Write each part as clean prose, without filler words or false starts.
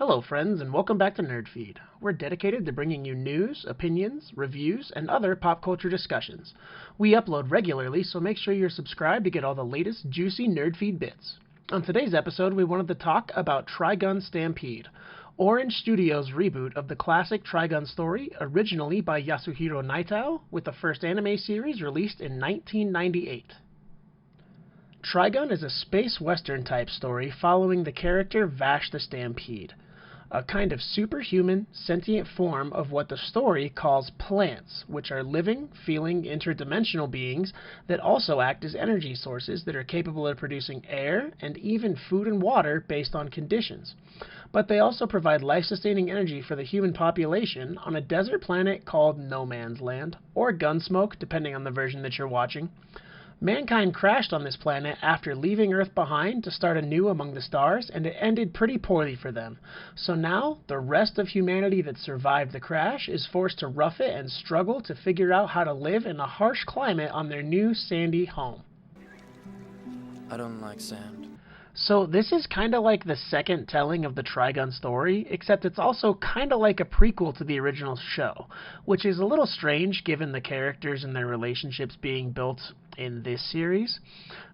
Hello friends, and welcome back to NerdFeed. We're dedicated to bringing you news, opinions, reviews, and other pop culture discussions. We upload regularly, so make sure you're subscribed to get all the latest juicy NerdFeed bits. On today's episode, we wanted to talk about Trigun Stampede, Orange Studios' reboot of the classic Trigun story, originally by Yasuhiro Naitao, with the first anime series released in 1998. Trigun is a space western type story following the character Vash the Stampede, a kind of superhuman, sentient form of what the story calls plants, which are living, feeling, interdimensional beings that also act as energy sources that are capable of producing air and even food and water based on conditions. But they also provide life-sustaining energy for the human population on a desert planet called No Man's Land, or Gunsmoke, depending on the version that you're watching. Mankind crashed on this planet after leaving Earth behind to start anew among the stars, and it ended pretty poorly for them. So now, the rest of humanity that survived the crash is forced to rough it and struggle to figure out how to live in a harsh climate on their new sandy home. I don't like sand. So this is kind of like the second telling of the Trigun story, except it's also kind of like a prequel to the original show, which is a little strange given the characters and their relationships being built in this series.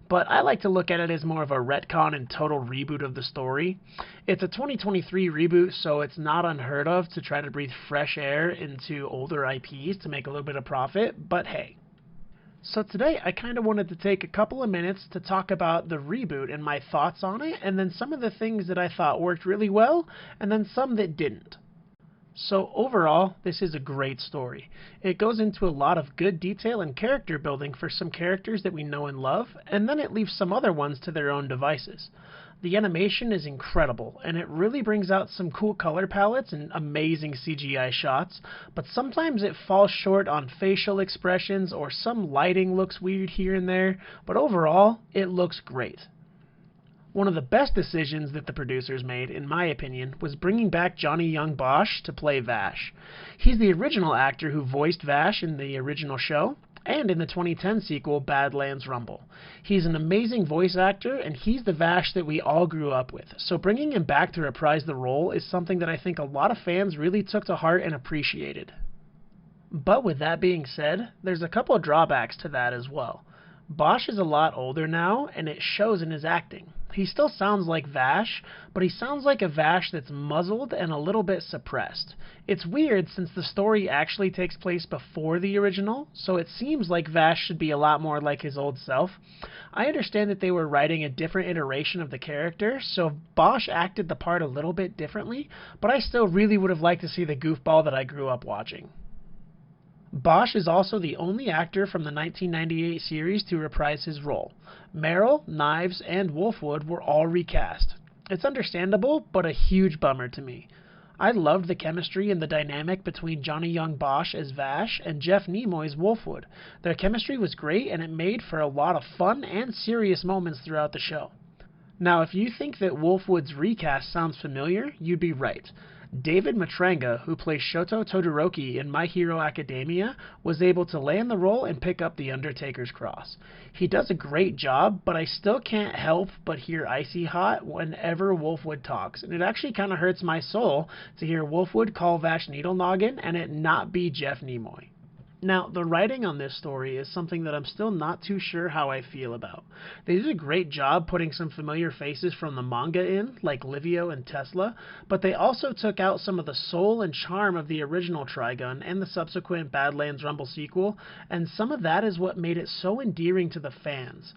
But I like to look at it as more of a retcon and total reboot of the story. It's a 2023 reboot, so it's not unheard of to try to breathe fresh air into older IPs to make a little bit of profit, but hey. So today I kind of wanted to take a couple of minutes to talk about the reboot and my thoughts on it, and then some of the things that I thought worked really well, and then some that didn't. So overall, this is a great story. It goes into a lot of good detail and character building for some characters that we know and love, and then it leaves some other ones to their own devices. The animation is incredible, and it really brings out some cool color palettes and amazing CGI shots, but sometimes it falls short on facial expressions or some lighting looks weird here and there, but overall, it looks great. One of the best decisions that the producers made, in my opinion, was bringing back Johnny Young Bosch to play Vash. He's the original actor who voiced Vash in the original show, and in the 2010 sequel, Badlands Rumble. He's an amazing voice actor, and he's the Vash that we all grew up with, so bringing him back to reprise the role is something that I think a lot of fans really took to heart and appreciated. But with that being said, there's a couple of drawbacks to that as well. Bosch is a lot older now, and it shows in his acting. He still sounds like Vash, but he sounds like a Vash that's muzzled and a little bit suppressed. It's weird since the story actually takes place before the original, so it seems like Vash should be a lot more like his old self. I understand that they were writing a different iteration of the character, so Bosch acted the part a little bit differently, but I still really would have liked to see the goofball that I grew up watching. Bosch is also the only actor from the 1998 series to reprise his role. Meryl, Knives, and Wolfwood were all recast. It's understandable, but a huge bummer to me. I loved the chemistry and the dynamic between Johnny Young Bosch as Vash and Jeff Nimoy's Wolfwood. Their chemistry was great, and it made for a lot of fun and serious moments throughout the show. Now, if you think that Wolfwood's recast sounds familiar, you'd be right. David Matranga, who plays Shoto Todoroki in My Hero Academia, was able to land the role and pick up the Undertaker's cross. He does a great job, but I still can't help but hear Icy Hot whenever Wolfwood talks, and it actually kind of hurts my soul to hear Wolfwood call Vash Needle Noggin and it not be Jeff Nimoy. Now, the writing on this story is something that I'm still not too sure how I feel about. They did a great job putting some familiar faces from the manga in, like Livio and Tesla, but they also took out some of the soul and charm of the original Trigun and the subsequent Badlands Rumble sequel, and some of that is what made it so endearing to the fans.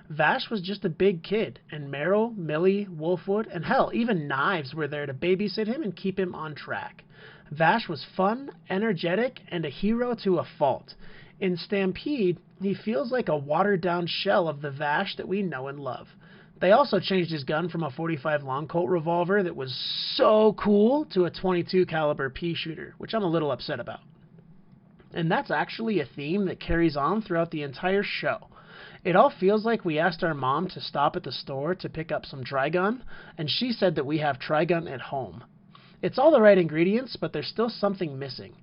Vash was just a big kid, and Meryl, Millie, Wolfwood, and hell, even Knives were there to babysit him and keep him on track. Vash was fun, energetic, and a hero to a fault. In Stampede, he feels like a watered-down shell of the Vash that we know and love. They also changed his gun from a .45 long Colt revolver that was so cool to a .22 caliber pea shooter, which I'm a little upset about. And that's actually a theme that carries on throughout the entire show. It all feels like we asked our mom to stop at the store to pick up some Trigun, and she said that we have Trigun at home. It's all the right ingredients, but there's still something missing.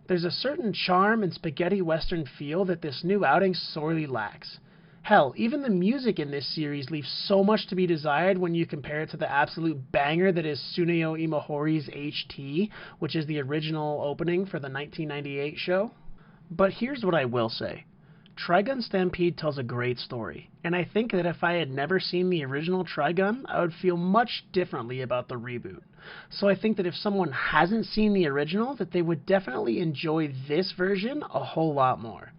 There's a certain charm and spaghetti western feel that this new outing sorely lacks. Hell, even the music in this series leaves so much to be desired when you compare it to the absolute banger that is Tsuneo Imahori's HT, which is the original opening for the 1998 show. But here's what I will say. Trigun Stampede tells a great story, and I think that if I had never seen the original Trigun, I would feel much differently about the reboot. So I think that if someone hasn't seen the original, that they would definitely enjoy this version a whole lot more.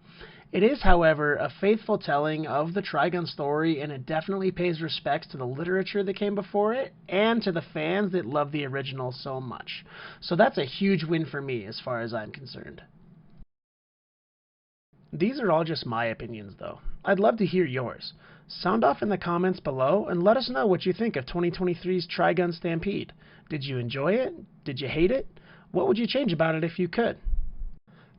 It is, however, a faithful telling of the Trigun story, and it definitely pays respects to the literature that came before it, and to the fans that love the original so much. So that's a huge win for me as far as I'm concerned. These are all just my opinions, though. I'd love to hear yours. Sound off in the comments below and let us know what you think of 2023's Trigun Stampede. Did you enjoy it? Did you hate it? What would you change about it if you could?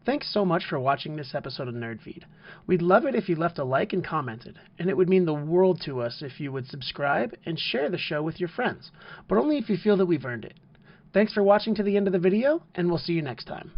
Thanks so much for watching this episode of NerdFeed. We'd love it if you left a like and commented, and it would mean the world to us if you would subscribe and share the show with your friends, but only if you feel that we've earned it. Thanks for watching to the end of the video, and we'll see you next time.